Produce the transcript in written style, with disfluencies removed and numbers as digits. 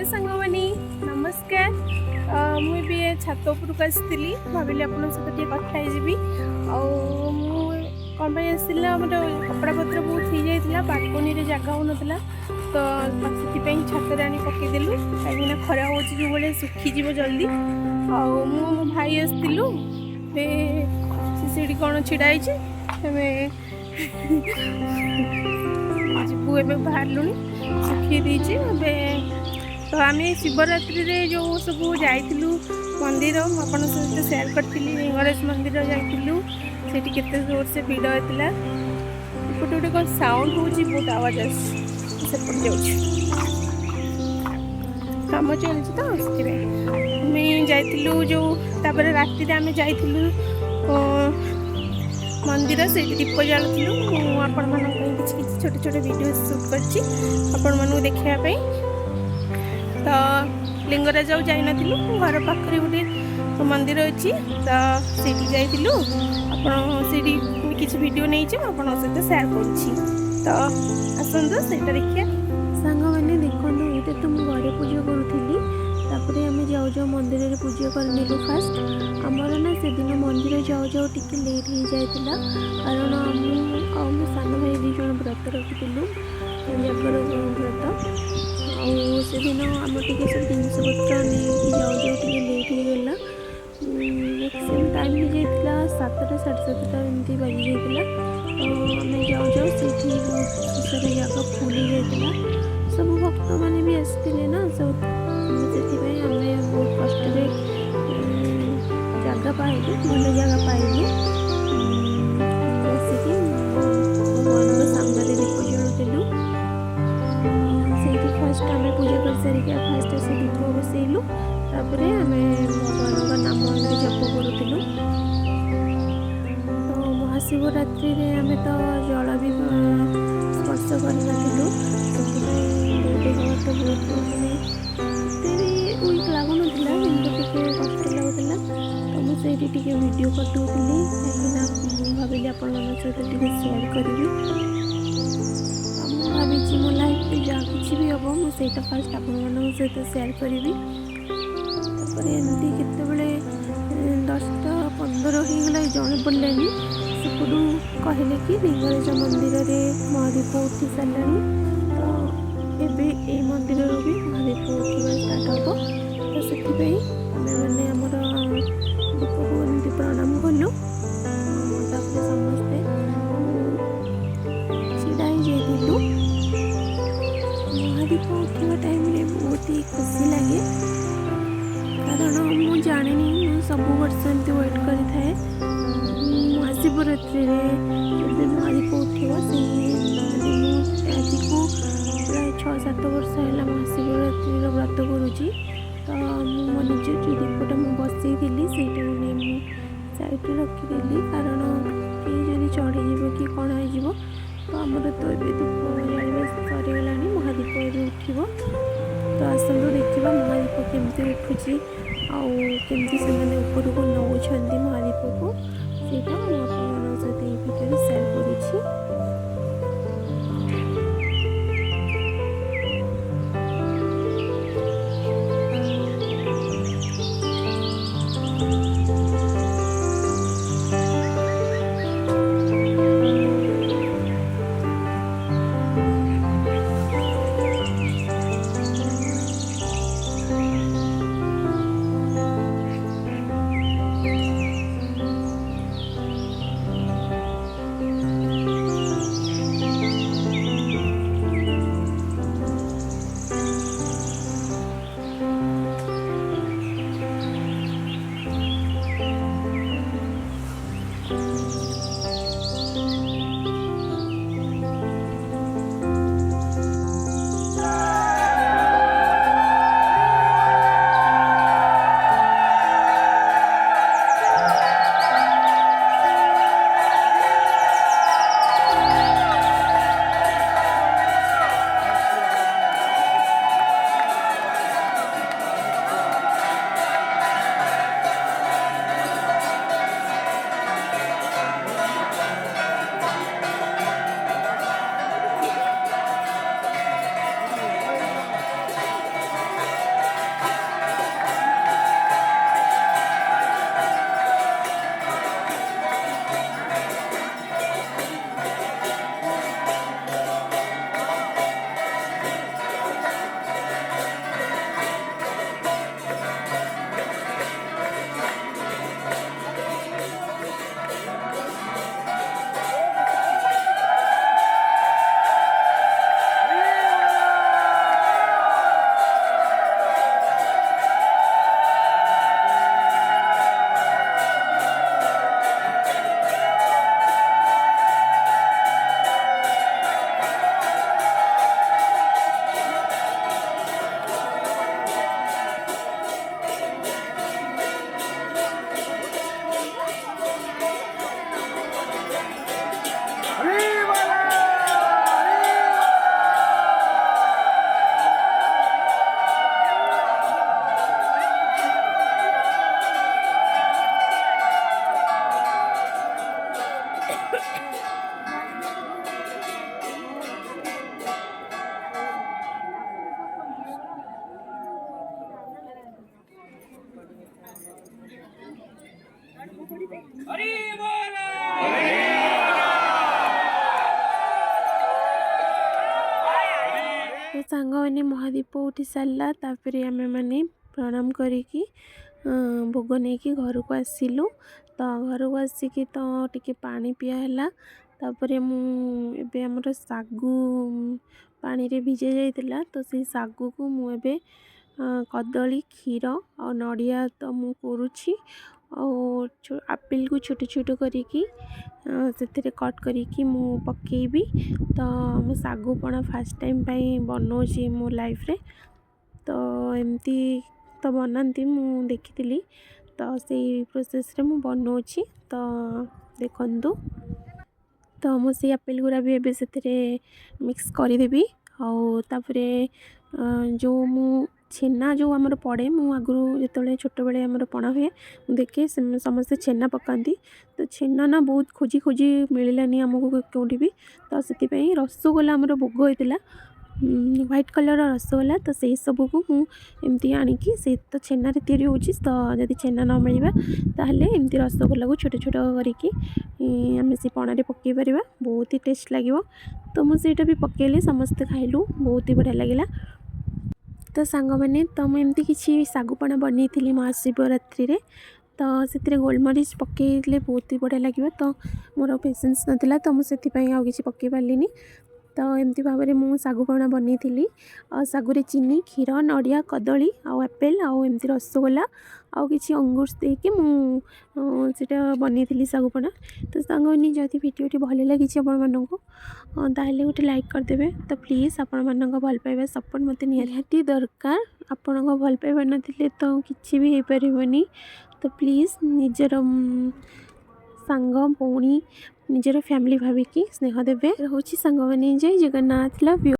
Hello सांगवानी नमस्कार। मुझे छात उपरक आसती भाविली आप सहित कथा जी कौन आसला मोर कपड़ा पत्र बहुत हो जाता बालकोनी जगह हो ना तो से छात आनी पकईदेलु कहीं खरा हो जो भाई सुखीज जल्दी मो भाई आसलु सीढ़ी कौन छिड़ाई जीवु ए बाहर सुखी देचे तो आम शिवरात्रि रे जो सब जाइलु मंदिर आप सहित सेयार करी लिंगराज मंदिर जाइलु से जोर से भिड़ होता गोटे गोटे कौन साउंड हो बहुत आवाज आसपट जाम चलती तो आम जाइलु जो राति आम जाइलु मंदिर से दीप जालुलु आपण मान छोटे छोटे वीडियो शूट कर देखापी तो लिंगराज जाइन घर पाखे गोटे मंदिर अच्छी तो सीटी जाइलु आपड़ी किसी वीडियो नहीं आप सहित सेयार कर आसतु से देखिए सांग मैंने देखो ये तो मुझे घरे पूजा करूँ आम जाऊ जाऊ मंदिर में पूजा करनेलु फास्ट आमर ना से दिन मंदिर जाऊ जाऊ टी लेट हो जाता कारण मो सान भाई दीज व्रत रखिलु जागर व्रत से दिन आम टे सब जिनस पत्र नहीं जाऊ जाऊ टे लेट होगला मैक्सीम टाइम हो जाता 7टा 7:30 एमती बाजी जाता आम जाऊ जाऊ से सारा जगह फुल हो जाता सब भक्त मैंने भी आसते ना सब से आम बहुत कष्ट जगह पाइलु भल जगह पाइलु बसिक भगवान सामने दीप जलुलु से फास्ट आम पूजा कर सारिका फास्ट से दीप बसैलु तापर आम भगवान नाम जप करूँ तो महाशिवरात्रि रे आम तो जल भी स्पर्श कर देह तो बहुत वीक लगुन कि कष्ट लगुला तो मुझे वीडियो कटुली कहीं भाविली आप सहित सेयार करी भाई मो लाइफ जहाँ किसी भी हम मुझे फास्ट आप सहित सेयार करी एमती केतबले 10टा 15 होगला जड़े पड़ानी सेपटू कहले कि लिंगराज मंदिर में महादीप उठी सारा तो एबे ए मंदिर भी महादीप उठा स्टार्ट हम तो से मैंने आमर दीप को एमती प्रणाम कलु समस्ते छिड़ा जाइलु महादीप उठा टाइम बहुत ही खुशी लगे कारण मुझे जानी सब वर्ष एमती वेट करी थाए महाशिवरात्रि जो महादीप उठा से आज को प्राय 6-7 वर्ष है महाशिवरात्रि व्रत करुँची तो मो निज जो दीपटा मुझे बसई से साइड रखीदी कारण किए जब चढ़ीज कि कौन हो तो आमर तो ये दीप जाना सरीगला महादीप ये उठो तो आसतु देखा महादीप केमती उठुची आमती से ऊपर को नौ महादीप को सीटा मुझे सहित ये भिडियो सेयार करुँची। तो सांग मैंने महादीप उठी सारा तापर आम मैंने प्रणाम करिकी भोग नहीं कि घर को आसिलु। तो घर को आसिकी तो टिके पानी पिया है तापर मुझे आमर सागु पानी रे भिजे जाइतिला। तो से सागु को मुझे कदली क्षीर और नड़िया तो मु करुछि आपिल को छोट छोट करिकी से कट करिकी मु पकेबी। तो मु सागु पणा फास्ट टाइम बनाऊँगी मो लाइफ रे। तो एमती तो बनाती मु देखी तो से प्रोसेस रे मु बनाऊँगी। तो देखंतु तो मुझे आपिल गुरा भी एबे से मिक्स करदेवी। आउे जो मु छेना जो आमर पड़े मु आगु जो छोट बड़े आमर पणा हुए देखे समस्ते छेना पकाती। तो छेना ना बहुत खोजी खोजी मिललानी आमको कौटी भी। तो से रसगोला आमर भोग होता व्हाइट कलर रसगोला। तो से सब को मुझे आणिकी से तो छेना तैयारी होची। तो जदि छेना न मिलवा ताहले एमती रसगोला को छोट छोट करिकी आम से पणा पकई पार बहुत ही टेस्ट लगे। तो मुझे भी पकेली समस्ते खाइलु बहुत ही बढ़िया लगे। तो सांग मैंने तो मुझे किसी सागुपणा बनई महाशिवरात्रि रे। तो से गोलमरीच पकईले बहुत ही बढ़िया लगे। तो मोर पेसेंस नाला तो मुझे आउ कि पकई पार्ली। तो एमती भाव में मुझे सागुपणा बनई सागुरे चीनी क्षीर नड़िया कदली आउ एपेल आउ एमती रसगोला आउ कि अंगुर देकी मुझे बनई सागुपणा। तो सांग मैंने जदि भिडियोटी भल लगी आपको ताहले गोटे लाइक करदे। तो प्लीज़ आपण मानक भल पाइबा सपोर्ट मत निहाती दरकार। आपण को भल पाइबा नथिले तो किसी भी हो पारिबनी। तो प्लीज़ निजर सांग भौणी निजर फैमिली भाविकी स्नेह देवे। रोची सांग मैंने जय जगन्नाथ लव यू।